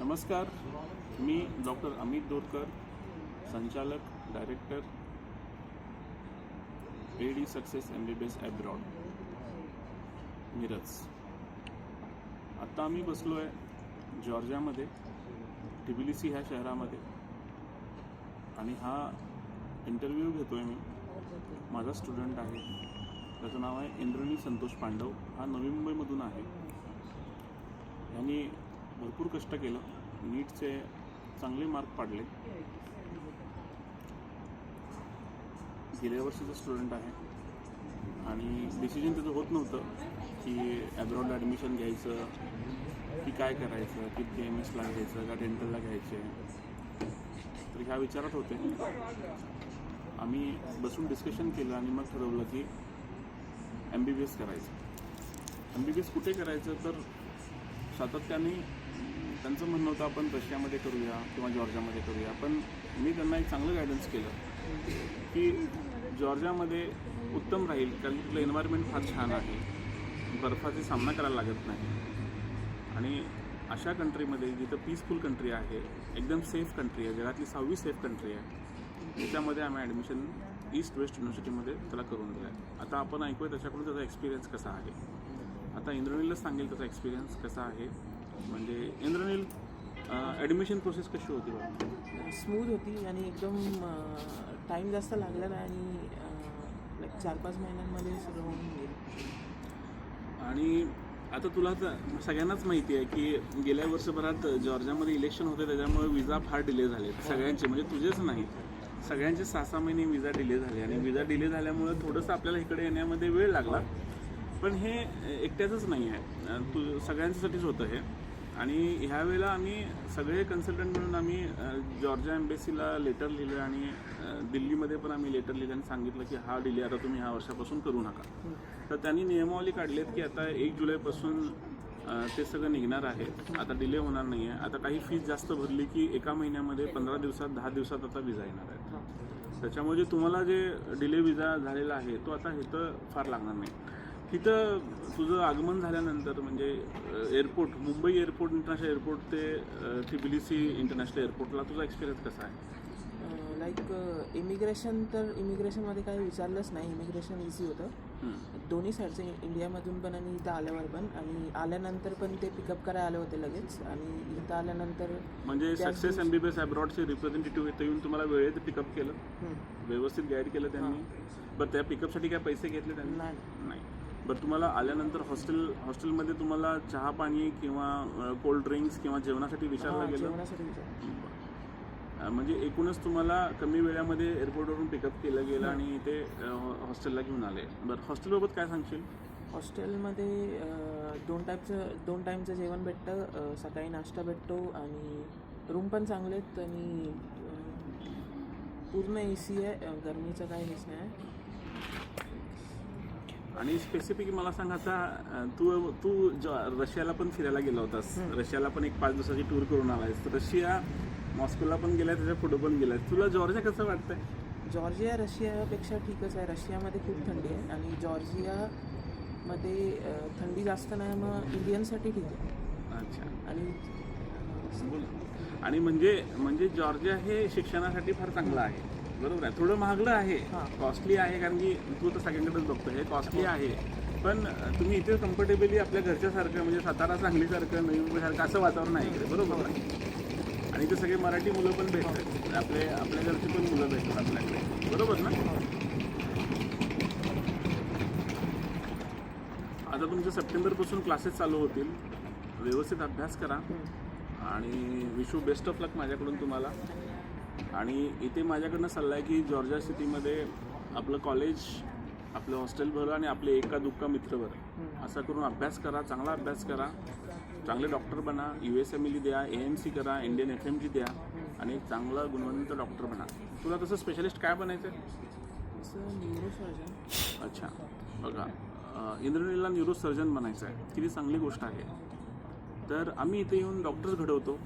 नमस्कार, मी डॉक्टर अमित दोरकर, संचालक director AD success MBBS abroad Miraj. आत्ता आम्ही बसलो आहे जॉर्जियामध्ये, टिबिलिसी ह्या शहरामध्ये, आणि हा इंटरव्ह्यू घेतो आहे मी. माझा स्टुडंट आहे, त्याचं नाव आहे इंद्रनील संतोष पांडव. हा नवी मुंबईमधून आहे. यांनी भरपूर कष्ट केलं, नीटचे चांगले मार्क पाडले. गेल्या वर्षीचा स्टुडंट आहे आणि डिसिजन त्याचं होत नव्हतं की ॲब्रॉड ॲडमिशन घ्यायचं की काय करायचं, की BMSला घ्यायचं का डेंटलला घ्यायचे. तर ह्या विचारात होते. आम्ही बसून डिस्कशन केलं आणि मग ठरवलं की MBBS करायचं. MBBS कुठे करायचं तर सातत्याने त्यांचं म्हणणं होतं आपण रशियामध्ये करूया किंवा जॉर्जियामध्ये करूया. पण मी त्यांना एक चांगलं गायडन्स केलं की जॉर्जियामध्ये उत्तम राहील, कारण तिथलं एन्व्हायरमेंट फार छान आहे, बर्फाचा सामना करायला लागत नाही. आणि अशा कंट्रीमध्ये जिथं पीसफुल कंट्री आहे, एकदम सेफ कंट्री आहे, जगातली 6वी सेफ कंट्री आहे, त्याच्यामध्ये आम्ही ॲडमिशन ईस्ट वेस्ट युनिव्हर्सिटीमध्ये त्याला करून दिलं आहे. आता आपण ऐकूया त्याच्याकडून त्याचा एक्सपिरियन्स कसा आहे. आता इंद्रनीलच सांगेल त्याचा एक्सपिरियन्स कसा आहे. म्हणजे इंद्रनील, ॲडमिशन प्रोसेस कशी होती बघा? स्मूथ होती आणि एकदम टाईम जास्त लागला नाही आणि लाईक 4-5 महिन्यांमध्ये सगळं होऊन गेलं. आणि आता तुला तर सगळ्यांनाच माहिती आहे की गेल्या वर्षभरात जॉर्जियामध्ये इलेक्शन होते, त्याच्यामुळे विजा फार डिले झाले सगळ्यांचे, म्हणजे तुझेच नाही, सगळ्यांचे 6-6 महिने विजा डिले झाले. आणि विजा डिले झाल्यामुळे थोडंसं आपल्याला इकडे येण्यामध्ये वेळ लागला. पण हे एकट्याचंच नाही आहे, सगळ्यांसाठीच होतं हे. आणि ह्यावेळेला आम्ही सगळे कन्सल्टंट मिळून आम्ही जॉर्जिया एम्बेसीला लेटर लिहिलं आणि दिल्लीमध्ये पण आम्ही लेटर लिहिलं आणि सांगितलं की हा डिले आता तुम्ही ह्या वर्षापासून करू नका. तर त्यांनी नियमावली काढलेत की आता 1 जुलैपासून ते सगळं निघणार आहे, आता डिले होणार नाही आहे. आता काही फीस जास्त भरली की 1 महिन्यामध्ये 15 दिवसात 10 दिवसात आता विजा येणार आहे. त्याच्यामुळे तुम्हाला जे डिले विजा झालेला आहे तो आता इथं फार लागणार नाही. तिथं तुझं आगमन झाल्यानंतर म्हणजे airport, Mumbai airport, international airport ते टिबिलिसी इंटरनॅशनल एअरपोर्टला तुझा एक्सपिरियन्स कसा आहे? लाईक इमिग्रेशनमध्ये काही विचारलंच नाही. इमिग्रेशन इझी होतं दोन्ही साईडचे, इंडियामधून पण आणि इथं आल्यावर पण. आणि आल्यानंतर पण ते पिकअप करायला आले होते लगेच. आणि इथं आल्यानंतर म्हणजे सक्सेस MBBS ॲब्रॉडचे रिप्रेझेंटेटिव्ह इथं येऊन तुम्हाला वेळेत पिकअप केलं, व्यवस्थित गाईड केलं त्यांनी. बरं, त्या पिकअपसाठी काय पैसे घेतले त्यांनी? नाही. बरं, तुम्हाला आल्यानंतर हॉस्टेलमध्ये तुम्हाला चहा पाणी किंवा कोल्ड ड्रिंक्स किंवा जेवणासाठी विचारलं गेलं? म्हणजे एकूणच तुम्हाला कमी वेळामध्ये एअरपोर्टवरून पिकअप केलं गेलं आणि ते हॉस्टेलला घेऊन आले. बरं, हॉस्टेलबाबत काय सांगशील? हॉस्टेलमध्ये 2 टाईमचं जेवण भेटतं, सकाळी नाश्ता भेटतो आणि रूम पण चांगले आहेत आणि पूर्ण AC आहे, गरमीचं काही हेच नाही. आणि स्पेसिफिक मला सांग, आता तू रशियाला पण फिरायला गेला होतास, रशियाला पण एक 5 दिवसाची टूर करून आलायस. रशिया, मॉस्कोला पण गेलाय, त्याच्या पुढे पण गेलाय. तुला जॉर्जिया कसं वाटतंय? जॉर्जिया रशियापेक्षा ठीकच आहे. रशियामध्ये खूप थंडी आहे आणि जॉर्जियामध्ये थंडी जास्त नाही, मग इंडियनसाठी ठीक आहे. अच्छा. आणि आणि म्हणजे जॉर्जिया हे शिक्षणासाठी फार चांगलं आहे, बरोबर आहे. थोडं महागडं आहे, कॉस्टली आहे, कारण की तू तर सगळ्यांकडेच बघतो, हे कॉस्टली आहे. पण तुम्ही इथे कम्फर्टेबली आपल्या घरच्यासारखं, म्हणजे सातारा सांगलीसारखं, नवी मुंबईसारखं असं वातावरण आहे इकडे, बरोबर आहे. आणि इथे सगळे मराठी मुलं पण भेटतात, आपल्या घरची पण मुलं भेटतात आपल्याकडे, बरोबर ना? आता तुमचं सप्टेंबरपासून क्लासेस चालू होतील. व्यवस्थित अभ्यास करा आणि विश यू बेस्ट ऑफ लक माझ्याकडून तुम्हाला. आणि इथे माझ्याकडनं सल्ला आहे की जॉर्जिया सिटीमध्ये आपलं कॉलेज, आपलं हॉस्टेल भरं आणि आपले एका दुक्का मित्र भरं, असं करून अभ्यास करा, चांगला अभ्यास करा, चांगले डॉक्टर बना, USMLE द्या, AMC करा, इंडियन FMG द्या आणि एक चांगला गुणवंत डॉक्टर बना. तुला तसं स्पेशलिस्ट काय बनायचं आहे? न्यूरोसर्जन. अच्छा, बघा, इंद्रनीलला न्यूरोसर्जन बनायचं आहे. किती चांगली गोष्ट आहे. तर आम्ही इथे येऊन डॉक्टर्स घडवतो.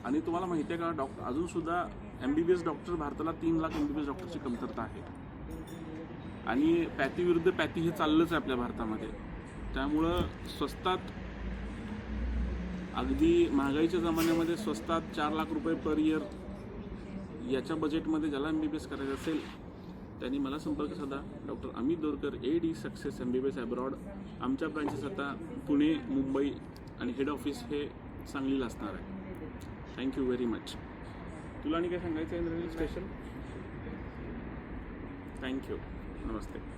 आणि तुम्हाला माहिती आहे का, अजूनसुद्धा MBBS डॉक्टर, भारताला 3 लाख MBBS डॉक्टरची कमतरता आहे. आणि पॅथी विरुद्ध पॅथी हे चाललंच आहे आपल्या भारतामध्ये. त्यामुळं स्वस्तात अगदी महागाईच्या जमान्यामध्ये स्वस्तात 4 लाख रुपये पर इयर याच्या बजेटमध्ये ज्याला MBBS करायचं असेल त्यांनी मला संपर्क साधा. Doctor Amit Dorkar, AD success MBBS abroad. आमच्या ब्रांचेस आता पुणे, मुंबई आणि हेड ऑफिस हे सांगलीला असणार आहे. Thank you very much. तुला आणि काय सांगायचं आहे इंद्रनील स्पेशल? थँक्यू. नमस्ते.